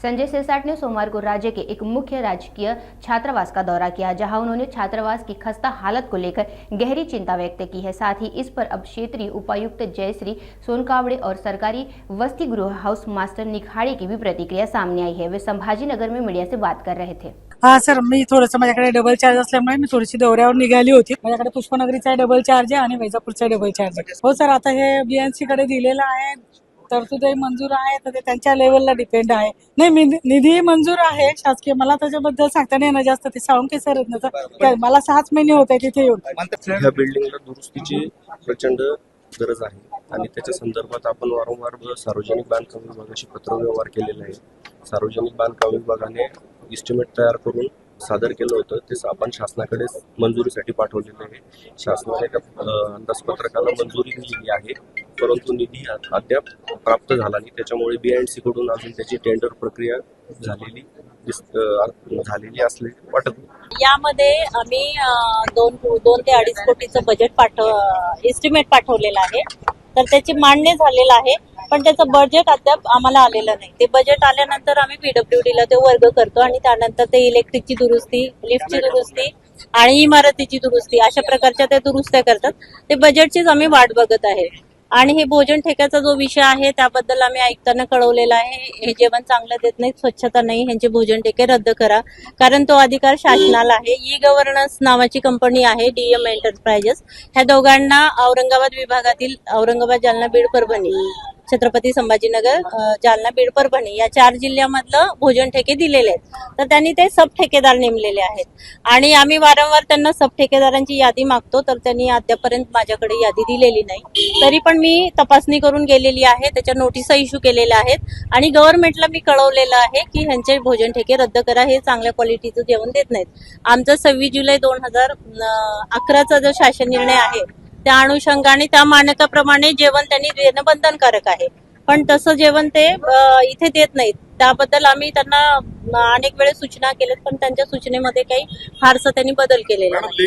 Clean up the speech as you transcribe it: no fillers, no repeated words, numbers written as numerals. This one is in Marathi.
संजय सिरसाट ने सोमवार को राज्य के एक मुख्य राजकीय छात्रावास का दौरा किया, जहां उन्होंने छात्रावास की खस्ता हालत को लेकर गहरी चिंता व्यक्त की है। साथ ही इस पर अब क्षेत्रीय उपायुक्त जयश्री सोनकावड़े और सरकारी वसति गृह हाउस मास्टर निखाड़े की भी प्रतिक्रिया सामने आई है। वे संभाजीनगर में मीडिया से बात कर रहे थे। हा सर, मी थोडंसं माझ्याकडे डबल चार्ज असल्यामुळे मी थोडीशी दौऱ्यावर निघाली होती। माझ्याकडे पुष्पनगरीचा डबल चार्ज आहे आणि वैजापूरचा डबल चार्ज आहे। हो सर, आता हे बीएनसी कडे दिलेलं आहे, तरतुदी मंजूर आहे, तर ते त्यांच्या लेवलला डिपेंड आहे। नाही, निधी मंजूर आहे शासकीय। मला त्याच्याबद्दल सांगता नाही येणार जास्त, ते साळुंखे सर आहेत ना, तर मला 6 महिने होत आहे तिथे येऊन। ह्या बिल्डिंगला दुरुस्तीची प्रचंड गरज आहे आणि त्याच्या संदर्भात आपण वारंवार सार्वजनिक बांधकाम विभागाशी पत्रव्यवहार केलेला आहे। सार्वजनिक बांधकाम विभागाने इस्टिमेट तयार करून सादर केलं होतं, ते आपण शासनाकडे मंजुरीसाठी पाठवलेलं आहे। शासनाने त्या अंदाजपत्रकाला मंजुरी दिलेली आहे, परंतु निधी अद्याप प्राप्त झाला नाही। त्याच्यामुळे बीएनसी कडून अजून त्याची टेंडर प्रक्रिया झालेली असले वाटत नाही। यामध्ये आम्ही 2 ते 2.5 कोटीचं बजेट एस्टिमेट पाठवलेलं आहे, तर त्याची मान्य झालेलं आहे, पण त्याचं बजेट अद्याप आम्हाला आलेलं नाही। ते बजेट आल्यानंतर आम्ही पीडब्ल्यूडीला ते वर्ग करतो आणि त्यानंतर ते इलेक्ट्रिकची दुरुस्ती, लिफ्टची दुरुस्ती आणि इमारतीची दुरुस्ती अशा प्रकारच्या ते दुरुस्त्या करतात। ते बजेटचीच आम्ही वाट बघत आहे। आणि हे भोजन ठेक्याचा जो विषय आहे त्याबद्दल आम्ही आयुक्तांना कळवलेला आहे। हे जेवण चांगलं देत नाहीत, स्वच्छता नाही, ह्यांचे भोजन ठेके रद्द करा, कारण तो अधिकार शासनाला आहे। ई गव्हर्नन्स नावाची कंपनी आहे, डीएम एंटरप्राइजेस, ह्या दोघांना औरंगाबाद विभागातील औरंगाबाद, जालना, बीड, परभणी, छत्रपती संभाजीनगर, जालना, बीड, परभणी या 4 जिल्ह्यामधलं भोजन ठेके दिलेले आहेत। तर त्यांनी ते सब ठेकेदार नेमलेले आहेत आणि आम्ही वारंवार त्यांना सब ठेकेदारांची यादी मागतो, तर त्यांनी अद्यापर्यंत माझ्याकडे यादी दिलेली नाही। तरी पण मी तपासणी करून गेलेली आहे, त्याच्या नोटिसा इश्यू केलेल्या आहेत आणि गव्हर्नमेंटला मी कळवलेलं आहे की ह्यांचे भोजन ठेके रद्द करा, हे चांगल्या क्वालिटीचं जेवण देत नाहीत। आमचा 26 जुलै 2011चा जो शासन निर्णय आहे त्या अनुषंगाने त्या मानकाप्रमाणे जेवण त्यांनी देणं बंधनकारक आहे, पण तसं जेवण ते इथे देत नाहीत। त्याबद्दल आम्ही त्यांना अनेक वेळेस सूचना केल्यात, पण त्यांच्या सूचनेमध्ये काही फारसा त्यांनी बदल केलेला नाही।